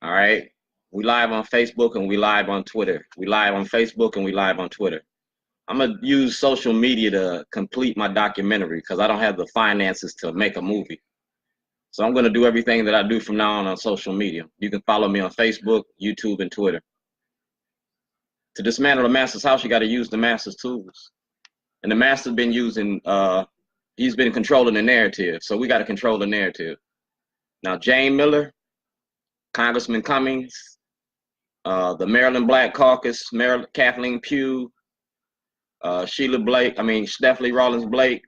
All right. We live on Facebook and we live on Twitter. We live on Facebook and we live on Twitter. I'm going to use social media to complete my documentary because I don't have the finances to make a movie. So I'm going to do everything that I do from now on social media. You can follow me on Facebook, YouTube, and Twitter. To dismantle the master's house, you got to use the master's tools. And the master's been using, he's been controlling the narrative. So we got to control the narrative. Now, Jayne Miller, Congressman Cummings, the Maryland Black Caucus, Kathleen Pugh, Stephanie Rawlins Blake.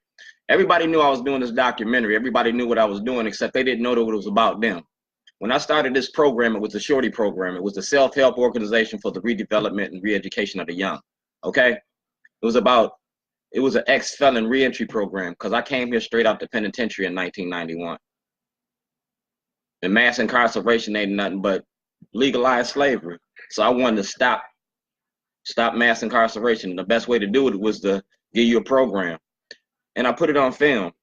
Everybody knew I was doing this documentary. Everybody knew what I was doing, except they didn't know that it was about them. When I started this program, it was the SHORTY program. It was the self-help organization for the redevelopment and re-education of the young. Okay? It was an ex-felon re-entry program because I came here straight out the penitentiary in 1991. And mass incarceration ain't nothing but legalized slavery. So I wanted to stop mass incarceration. And the best way to do it was to give you a program. And I put it on film.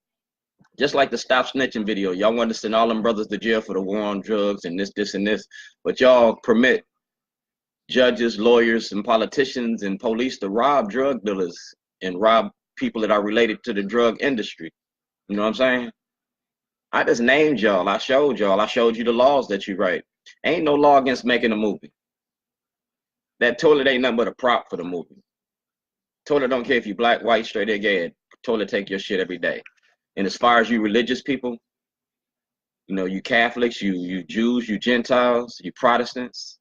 Just like the Stop Snitching video. Y'all want to send all them brothers to jail for the war on drugs and this, and this. But y'all permit judges, lawyers, and politicians and police to rob drug dealers and rob people that are related to the drug industry. You know what I'm saying? I just named y'all. I showed y'all. I showed you the laws that you write. Ain't no law against making a movie. That toilet ain't nothing but a prop for the movie. Toilet don't care if you black, white, straight, or gay. Toilet take your shit every day. And as far as you religious people, you know, you Catholics, you Jews, you Gentiles, you Protestants,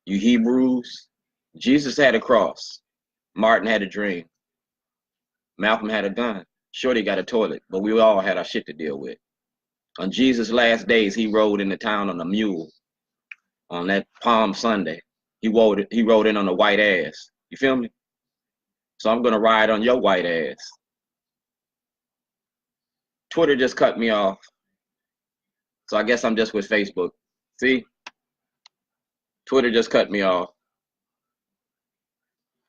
you Hebrews, Jesus had a cross. Martin had a dream. Malcolm had a gun. Shorty got a toilet, but we all had our shit to deal with. On Jesus' last days, he rode into town on a mule on that Palm Sunday. He rode in on a white ass. You feel me? So I'm gonna ride on your white ass. Twitter just cut me off. So I guess I'm just with Facebook. See? Twitter just cut me off.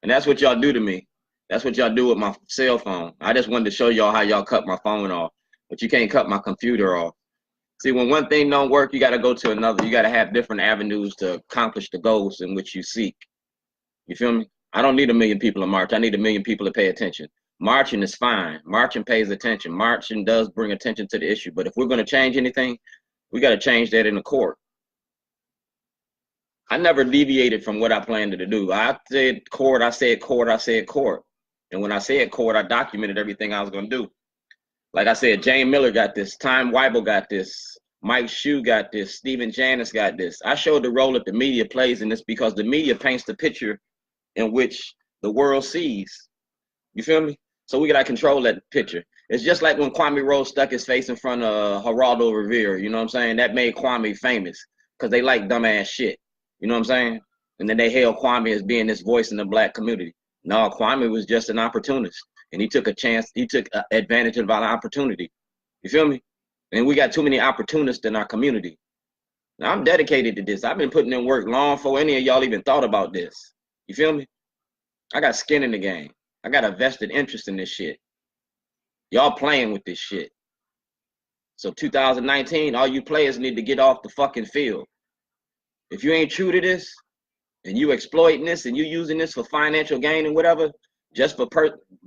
And that's what y'all do to me. That's what y'all do with my cell phone. I just wanted to show y'all how y'all cut my phone off. But you can't cut my computer off. See, when one thing don't work, you got to go to another. You got to have different avenues to accomplish the goals in which you seek. You feel me? I don't need 1 million people to march. I need 1 million people to pay attention. Marching is fine. Marching pays attention. Marching does bring attention to the issue. But if we're going to change anything, we got to change that in the court. I never deviated from what I planned to do. I said court, I said court, I said court. And when I said court, I documented everything I was going to do. Like I said, Jayne Miller got this. Time Weibel got this. Mike Shue got this. Stephen Janis got this. I showed the role that the media plays in this because the media paints the picture in which the world sees. You feel me? So we gotta control that picture. It's just like when Kwame Rose stuck his face in front of Geraldo Rivera. You know what I'm saying? That made Kwame famous because they like dumbass shit. You know what I'm saying? And then they hail Kwame as being this voice in the black community. No, Kwame was just an opportunist. And he took a chance, he took advantage of our opportunity. You feel me? And we got too many opportunists in our community. Now, I'm dedicated to this. I've been putting in work long before any of y'all even thought about this. You feel me? I got skin in the game. I got a vested interest in this shit. Y'all playing with this shit. So 2019, all you players need to get off the fucking field. If you ain't true to this, and you exploiting this, and you using this for financial gain and whatever, just for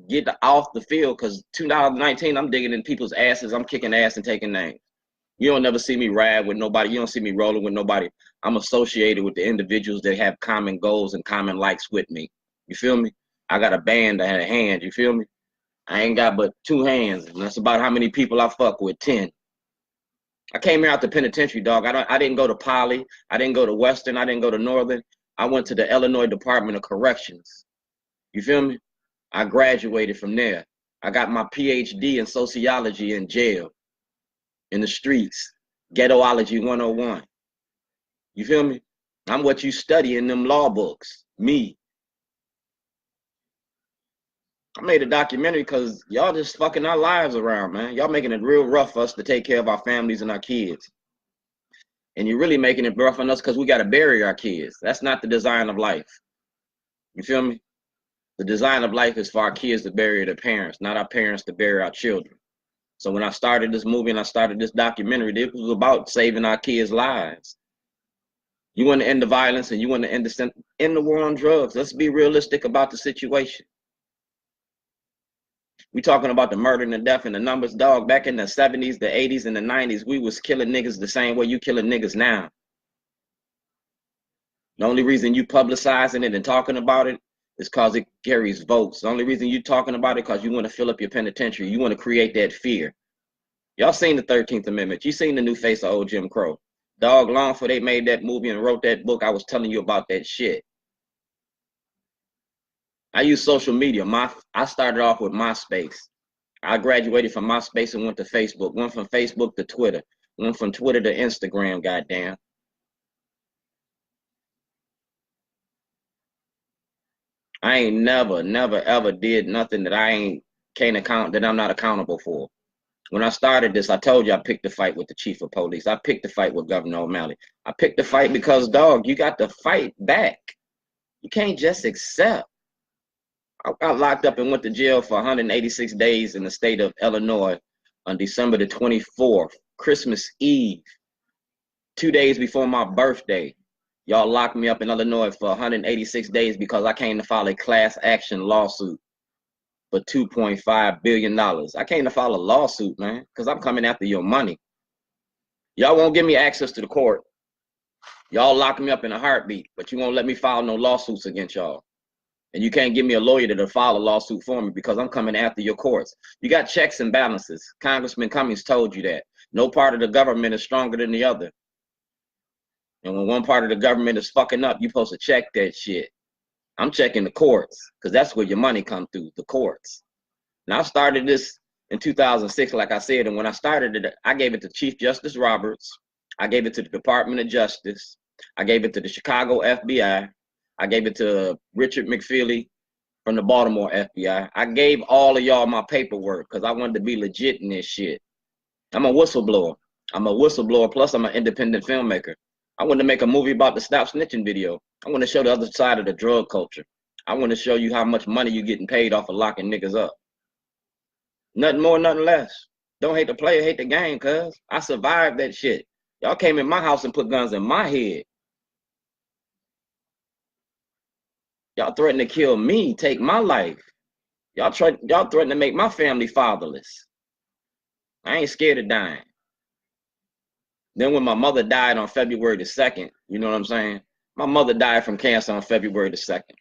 get off the field, because 2019, I'm digging in people's asses. I'm kicking ass and taking names. You don't never see me ride with nobody. You don't see me rolling with nobody. I'm associated with the individuals that have common goals and common likes with me. You feel me? I got a band that had a hand. You feel me? I ain't got but 2 hands. And that's about how many people I fuck with, 10. I came here out the penitentiary, dog. I didn't go to Poly. I didn't go to Western. I didn't go to Northern. I went to the Illinois Department of Corrections. You feel me? I graduated from there. I got my PhD in sociology in jail, in the streets, ghettoology 101. You feel me? I'm what you study in them law books, me. I made a documentary because y'all just fucking our lives around, man. Y'all making it real rough for us to take care of our families and our kids. And you're really making it rough on us because we got to bury our kids. That's not the design of life. You feel me? The design of life is for our kids to bury their parents, not our parents to bury our children. So when I started this movie and I started this documentary, it was about saving our kids' lives. You want to end the violence and you want to end the war on drugs. Let's be realistic about the situation. We talking about the murder and the death and the numbers, dog. Back in the 70s, the 80s, and the 90s, we was killing niggas the same way you killing niggas now. The only reason you publicizing it and talking about it is because it carries votes. The only reason you talking about it because you want to fill up your penitentiary. You want to create that fear. Y'all seen the 13th Amendment. You seen the new face of old Jim Crow. Dog, long before they made that movie and wrote that book, I was telling you about that shit. I use social media. I started off with MySpace. I graduated from MySpace and went to Facebook. Went from Facebook to Twitter. Went from Twitter to Instagram, goddamn. I ain't never, ever did nothing that I'm not accountable for. When I started this, I told you I picked the fight with the chief of police. I picked the fight with Governor O'Malley. I picked the fight because, dog, you got to fight back. You can't just accept. I got locked up and went to jail for 186 days in the state of Illinois on December the 24th, Christmas Eve, 2 days before my birthday. Y'all locked me up in Illinois for 186 days because I came to file a class action lawsuit for $2.5 billion. I came to file a lawsuit, man, because I'm coming after your money. Y'all won't give me access to the court. Y'all lock me up in a heartbeat, but you won't let me file no lawsuits against y'all. And you can't give me a lawyer to file a lawsuit for me because I'm coming after your courts. You got checks and balances. Congressman Cummings told you that. No part of the government is stronger than the other. And when one part of the government is fucking up, you're supposed to check that shit. I'm checking the courts because that's where your money comes through, the courts. Now, I started this in 2006, like I said, and when I started it, I gave it to Chief Justice Roberts. I gave it to the Department of Justice. I gave it to the Chicago FBI. I gave it to Richard McFeely from the Baltimore FBI. I gave all of y'all my paperwork because I wanted to be legit in this shit. I'm a whistleblower. I'm a whistleblower, plus I'm an independent filmmaker. I want to make a movie about the Stop Snitching video. I want to show the other side of the drug culture. I want to show you how much money you're getting paid off of locking niggas up. Nothing more, nothing less. Don't hate the player, hate the game, cuz. I survived that shit. Y'all came in my house and put guns in my head. Y'all threatened to kill me, take my life. Y'all threatened to make my family fatherless. I ain't scared of dying. Then when my mother died on February the 2nd, you know what I'm saying? My mother died from cancer on February the 2nd.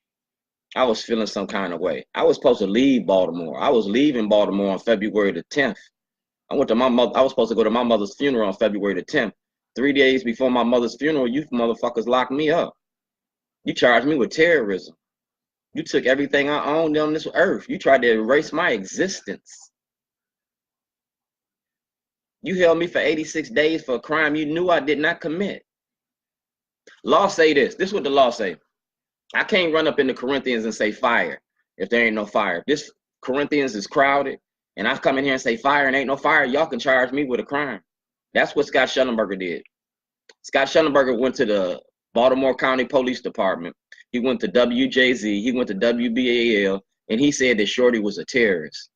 I was feeling some kind of way. I was supposed to leave Baltimore. I was leaving Baltimore on February the 10th. I was supposed to go to my mother's funeral on February the 10th. 3 days before my mother's funeral, you motherfuckers locked me up. You charged me with terrorism. You took everything I owned on this earth. You tried to erase my existence. You held me for 86 days for a crime you knew I did not commit. Law say this. This is what the law say. I can't run up in the Corinthians and say fire if there ain't no fire. This Corinthians is crowded, and I come in here and say fire and ain't no fire, y'all can charge me with a crime. That's what Scott Shellenberger did. Scott Shellenberger went to the Baltimore County Police Department. He went to WJZ. He went to WBAL, and he said that Shorty was a terrorist.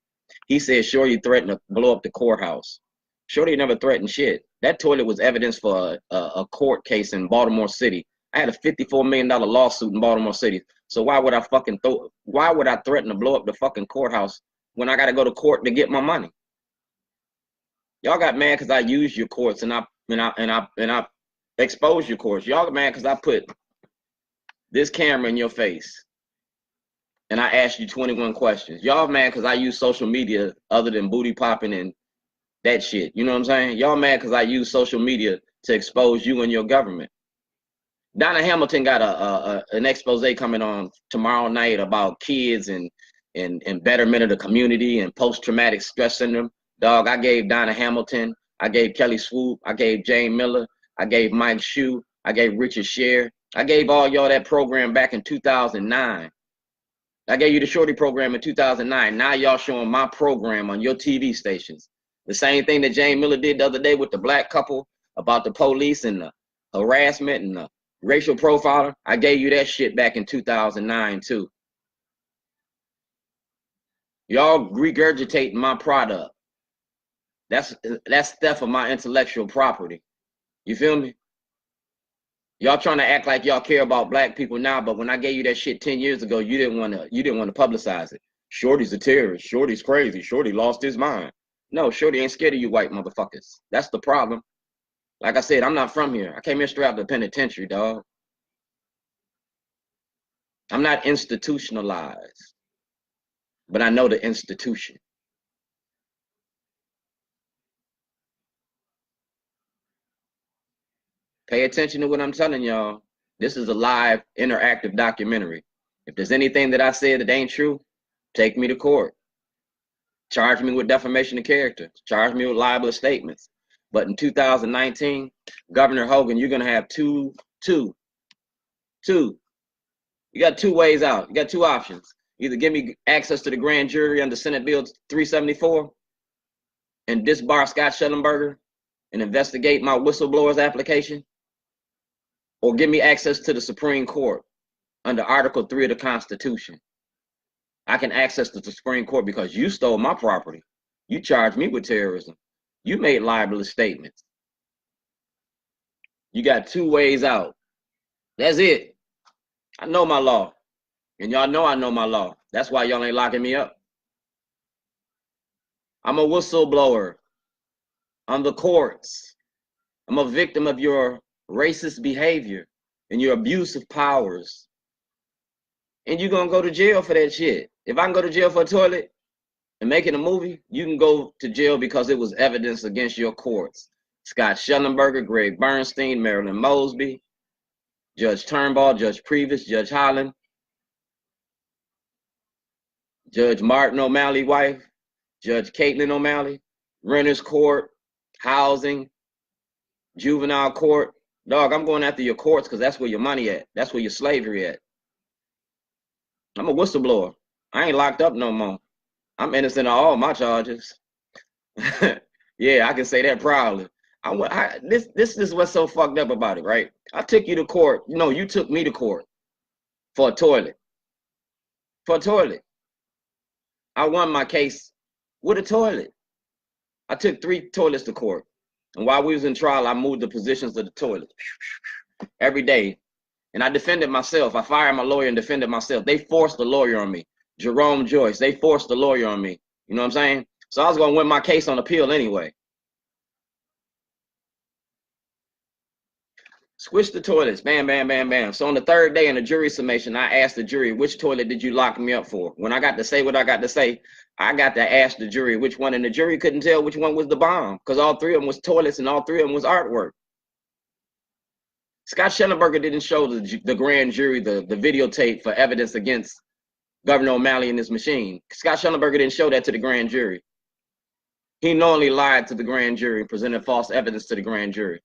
He said Shorty threatened to blow up the courthouse. Shorty never threatened shit. That toilet was evidence for a court case in Baltimore City. I had a $54 million lawsuit in Baltimore City. So why would I threaten to blow up the fucking courthouse when I got to go to court to get my money? Y'all got mad because I used your courts and I exposed your courts. Y'all got mad because I put this camera in your face and I asked you 21 questions. Y'all mad because I use social media other than booty popping and that shit. You know what I'm saying? Y'all mad because I use social media to expose you and your government. Donna Hamilton got an expose coming on tomorrow night about kids and betterment of the community and post-traumatic stress syndrome. Dog, I gave Donna Hamilton, I gave Kelly Swoop, I gave Jayne Miller, I gave Mike Shue, I gave Richard Sher. I gave all y'all that program back in 2009. I gave you the Shorty program in 2009. Now y'all showing my program on your TV stations. The same thing that Jayne Miller did the other day with the black couple about the police and the harassment and the racial profiler. I gave you that shit back in 2009 too. Y'all regurgitating my product. That's theft of my intellectual property. You feel me? Y'all trying to act like y'all care about black people now, but when I gave you that shit 10 years ago, you didn't want to publicize it. Shorty's a terrorist. Shorty's crazy. Shorty lost his mind. No, Shorty ain't scared of you white motherfuckers. That's the problem. Like I said, I'm not from here. I came here straight out of the penitentiary, dog. I'm not institutionalized, but I know the institution. Pay attention to what I'm telling y'all. This is a live, interactive documentary. If there's anything that I said that ain't true, take me to court. Charge me with defamation of character. Charge me with libelous statements. But in 2019, Governor Hogan, you're going to have two. You got two ways out. You got two options. Either give me access to the grand jury under Senate Bill 374 and disbar Scott Shellenberger and investigate my whistleblower's application, or give me access to the Supreme Court under Article 3 of the Constitution. I can access the Supreme Court because you stole my property. You charged me with terrorism. You made libelous statements. You got two ways out. That's it. I know my law. And y'all know I know my law. That's why y'all ain't locking me up. I'm a whistleblower. I'm the courts. I'm a victim of your racist behavior and your abuse of powers. And you're going to go to jail for that shit. If I can go to jail for a toilet and making a movie, you can go to jail because it was evidence against your courts. Scott Shellenberger, Greg Bernstien, Marilyn Mosby, Judge Turnbull, Judge Previs, Judge Holland, Judge Martin O'Malley wife, Judge Caitlin O'Malley, Renters Court, Housing, Juvenile Court. Dog, I'm going after your courts because that's where your money at. That's where your slavery at. I'm a whistleblower. I ain't locked up no more. I'm innocent of all my charges. Yeah, I can say that proudly. This is what's so fucked up about it, right? I took you to court. You know, you took me to court for a toilet. For a toilet. I won my case with a toilet. I took 3 toilets to court. And while we was in trial, I moved the positions of the toilet every day. And I defended myself. I fired my lawyer and defended myself. They forced the lawyer on me. Jerome Joyce, they forced the lawyer on me. You know what I'm saying? So I was going to win my case on appeal anyway. Switch the toilets. Bam, bam, bam, bam. So on the 3rd day in the jury summation, I asked the jury, which toilet did you lock me up for? When I got to say what I got to say, I got to ask the jury which one, and the jury couldn't tell which one was the bomb because all 3 of them was toilets and all 3 of them was artwork. Scott Shellenberger didn't show the grand jury the videotape for evidence against Governor O'Malley and his machine. Scott Shellenberger didn't show that to the grand jury. He knowingly lied to the grand jury and presented false evidence to the grand jury.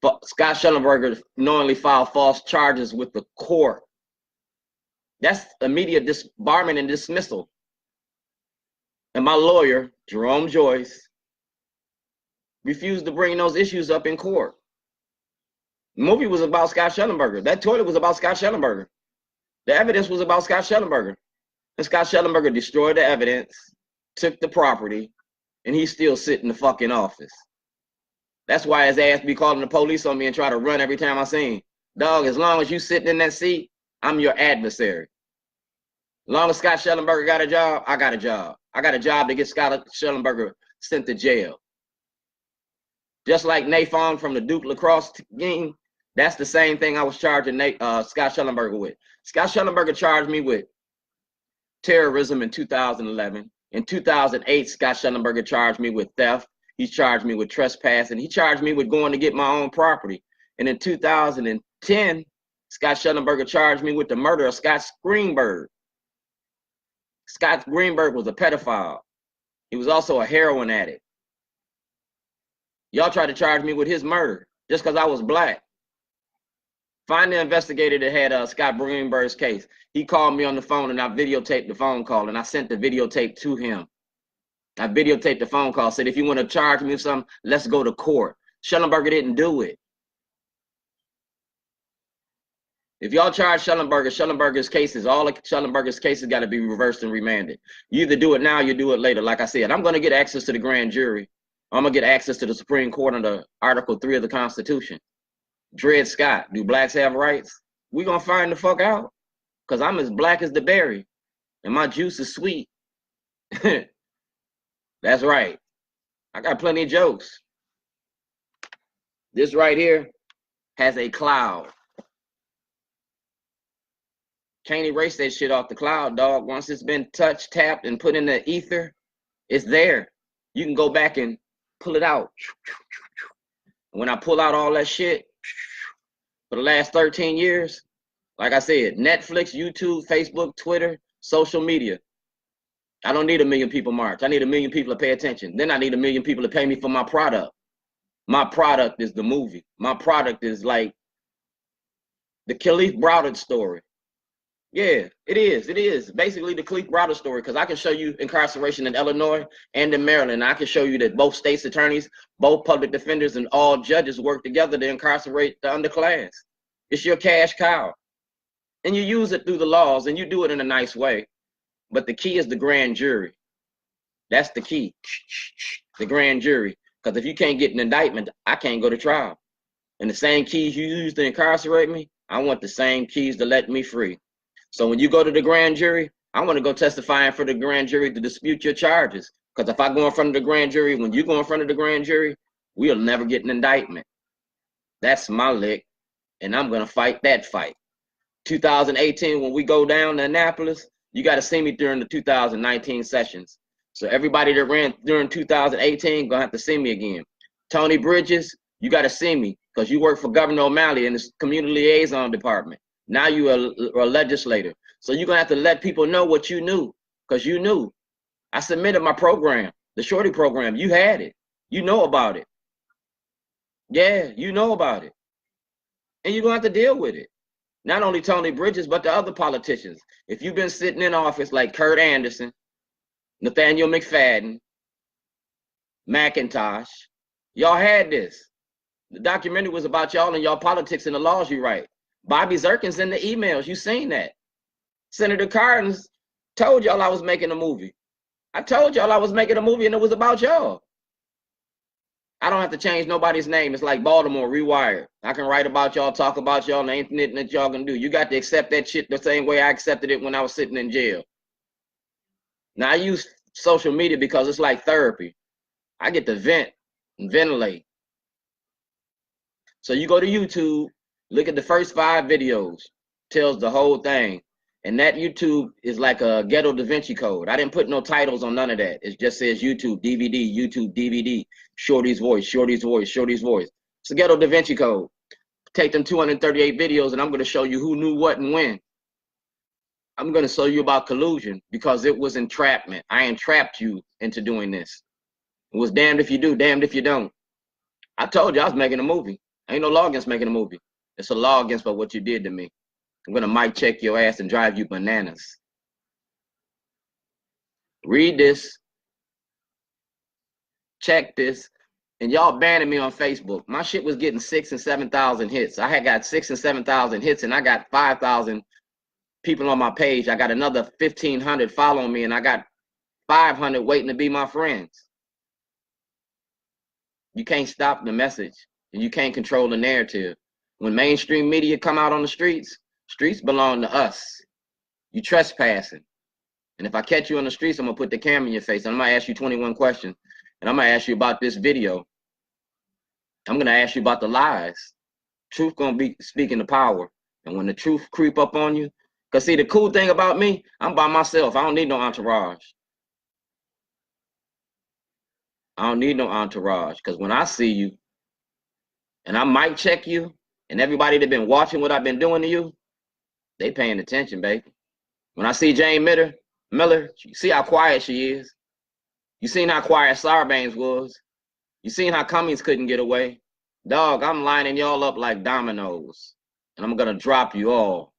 But Scott Shellenberger knowingly filed false charges with the court. That's immediate disbarment and dismissal. And my lawyer, Jerome Joyce, refused to bring those issues up in court. The movie was about Scott Shellenberger. That toilet was about Scott Shellenberger. The evidence was about Scott Shellenberger. And Scott Shellenberger destroyed the evidence, took the property, and he's still sitting in the fucking office. That's why his ass be calling the police on me and try to run every time I see him. Dog, as long as you sitting in that seat, I'm your adversary. As long as Scott Shellenberger got a job, I got a job. I got a job to get Scott Shellenberger sent to jail. Just like Nathan from the Duke lacrosse game, that's the same thing I was charging Scott Shellenberger with. Scott Shellenberger charged me with terrorism in 2011. In 2008, Scott Shellenberger charged me with theft. He charged me with trespassing. He charged me with going to get my own property. And in 2010, Scott Shellenberger charged me with the murder of Scott Greenberg. Scott Greenberg was a pedophile. He was also a heroin addict. Y'all tried to charge me with his murder just because I was black. Find the investigator that had Scott Greenberg's case. He called me on the phone and I videotaped the phone call and I sent the videotape to him. I videotaped the phone call, said, if you want to charge me with something, let's go to court. Shellenberger didn't do it. If y'all charge Shellenberger's cases, all of Shellenberger's cases got to be reversed and remanded. You either do it now, you do it later. Like I said, I'm going to get access to the grand jury. I'm going to get access to the Supreme Court under Article 3 of the Constitution. Dred Scott, do blacks have rights? We gonna find the fuck out. Cause I'm as black as the berry and my juice is sweet. That's right. I got plenty of jokes. This right here has a cloud. Can't erase that shit off the cloud, dog. Once it's been touched, tapped, and put in the ether, it's there. You can go back and pull it out. When I pull out all that shit for the last 13 years, like I said, Netflix, YouTube, Facebook, Twitter, social media. I don't need 1 million people march. I need 1 million people to pay attention. Then I need 1 million people to pay me for my product. My product is the movie. My product is like the Khalif Browder story. Yeah, it is. It is basically the Khalif Browder story, because I can show you incarceration in Illinois and in Maryland. I can show you that both states' attorneys, both public defenders, and all judges work together to incarcerate the underclass. It's your cash cow. And you use it through the laws, and you do it in a nice way. But the key is the grand jury. That's the key. The grand jury. Because if you can't get an indictment, I can't go to trial. And the same keys you use to incarcerate me, I want the same keys to let me free. So when you go to the grand jury, I want to go testifying for the grand jury to dispute your charges. Because if I go in front of the grand jury, when you go in front of the grand jury, we'll never get an indictment. That's my lick. And I'm going to fight that fight. 2018, when we go down to Annapolis, you got to see me during the 2019 sessions. So everybody that ran during 2018 going to have to see me again. Tony Bridges, you got to see me because you work for Governor O'Malley in the community liaison department. Now you are a legislator. So you're going to have to let people know what you knew, because you knew. I submitted my program, the Shorty program. You had it. You know about it. Yeah, you know about it. And you're going to have to deal with it. Not only Tony Bridges, but the other politicians. If you've been sitting in office like Kurt Anderson, Nathaniel McFadden, McIntosh, y'all had this. The documentary was about y'all and y'all politics and the laws you write. Bobby Zirkin's in the emails. You seen that. Senator Cardin told y'all I was making a movie. I told y'all I was making a movie and it was about y'all. I don't have to change nobody's name. It's like Baltimore Rewired. I can write about y'all, talk about y'all, and ain't nothing that y'all can do. You got to accept that shit the same way I accepted it when I was sitting in jail. Now, I use social media because it's like therapy. I get to vent and ventilate. So you go to YouTube, look at the first 5 videos, tells the whole thing. And that YouTube is like a ghetto Da Vinci Code. I didn't put no titles on none of that. It just says YouTube, DVD, Shorty's voice, Shorty's voice, Shorty's voice. It's a ghetto Da Vinci Code. Take them 238 videos and I'm going to show you who knew what and when. I'm going to show you about collusion because it was entrapment. I entrapped you into doing this. It was damned if you do, damned if you don't. I told you I was making a movie. Ain't no law against making a movie. It's a law against what you did to me. I'm going to mic check your ass and drive you bananas. Read this. Check this. And y'all banning me on Facebook. My shit was getting 6,000 and 7,000 hits. I had got 6,000 and 7,000 hits and I got 5,000 people on my page. I got another 1,500 following me and I got 500 waiting to be my friends. You can't stop the message and you can't control the narrative. When mainstream media come out on the streets belong to us. You trespassing. And if I catch you on the streets, I'm going to put the camera in your face. And I'm going to ask you 21 questions. And I'm going to ask you about this video. I'm going to ask you about the lies. Truth going to be speaking the power. And when the truth creep up on you, because see, the cool thing about me, I'm by myself. I don't need no entourage. I don't need no entourage. Because when I see you, and I might check you, and everybody that been watching what I've been doing to you, they paying attention, baby. When I see Jayne Miller, you see how quiet she is. You seen how quiet Sarbanes was. You seen how Cummings couldn't get away. Dog, I'm lining y'all up like dominoes. And I'm going to drop you all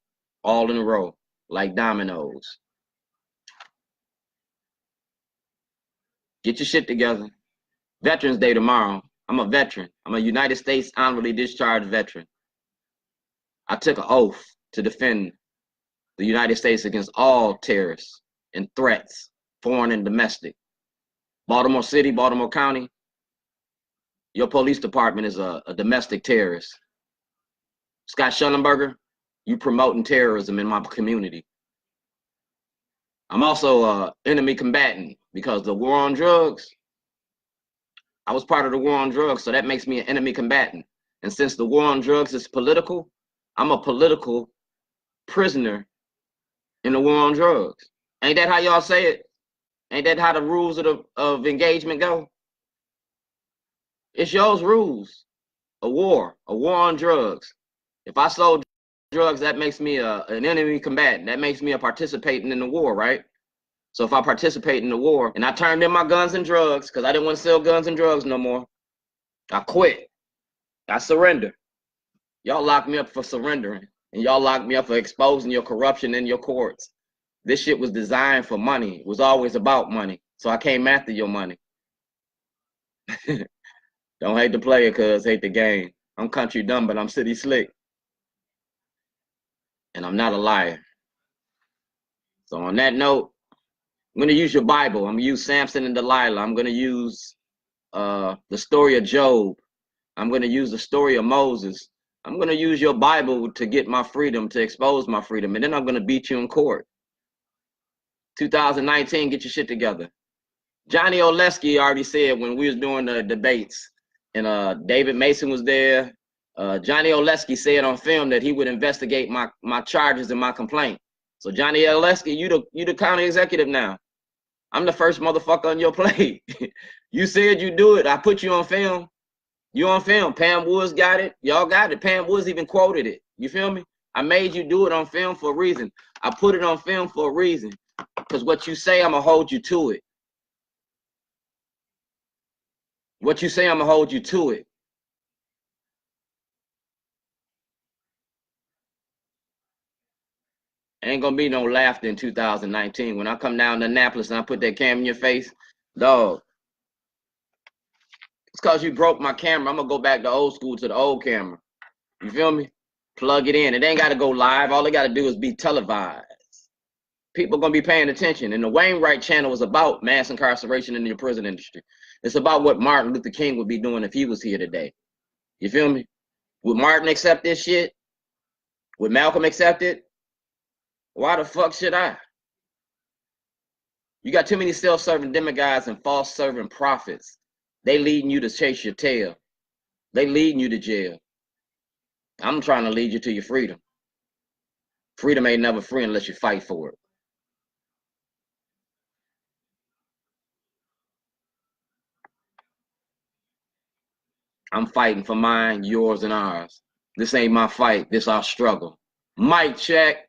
in a row, like dominoes. Get your shit together. Veterans Day tomorrow. I'm a veteran. I'm a United States honorably discharged veteran. I took an oath to defend the United States against all terrorists and threats, foreign and domestic. Baltimore City, Baltimore County, your police department is a domestic terrorist. Scott Shellenberger, you promoting terrorism in my community. I'm also a enemy combatant because the war on drugs, I was part of the war on drugs, so that makes me an enemy combatant. And since the war on drugs is political, I'm a political prisoner in the war on drugs. Ain't that how y'all say it? Ain't that how the rules of engagement go? It's y'all's rules. A war on drugs. If I sold drugs, that makes me an enemy combatant. That makes me a participating in the war, right? So if I participate in the war and I turned in my guns and drugs because I didn't want to sell guns and drugs no more, I quit. I surrender. Y'all locked me up for surrendering, and y'all locked me up for exposing your corruption in your courts. This shit was designed for money. It was always about money. So I came after your money. Don't hate the player, cuz hate the game. I'm country dumb, but I'm city slick. And I'm not a liar. So on that note, I'm going to use your Bible. I'm going to use Samson and Delilah. I'm going to use the story of Job. I'm going to use the story of Moses. I'm going to use your Bible to get my freedom, to expose my freedom. And then I'm going to beat you in court. 2019, get your shit together. Johnny Oleski already said when we was doing the debates, and David Mason was there, Johnny Oleski said on film that he would investigate my charges and my complaint. So Johnny Oleski, you the county executive now. I'm the first motherfucker on your plate. You said you do it. I put you on film. You on film. Pam Woods got it. Y'all got it. Pam Woods even quoted it. You feel me? I made you do it on film for a reason. I put it on film for a reason. Because what you say, I'm going to hold you to it. What you say, I'm going to hold you to it. Ain't going to be no laughter in 2019. When I come down to Annapolis and I put that camera in your face, dog, it's because you broke my camera. I'm going to go back to old school, to the old camera. You feel me? Plug it in. It ain't got to go live. All they got to do is be televised. People going to be paying attention. And the Wainwright channel is about mass incarceration in the prison industry. It's about what Martin Luther King would be doing if he was here today. You feel me? Would Martin accept this shit? Would Malcolm accept it? Why the fuck should I? You got too many self-serving demagogues and false serving prophets. They leading you to chase your tail. They leading you to jail. I'm trying to lead you to your freedom. Freedom ain't never free unless you fight for it. I'm fighting for mine, yours, and ours. This ain't my fight. This our struggle. Mic check.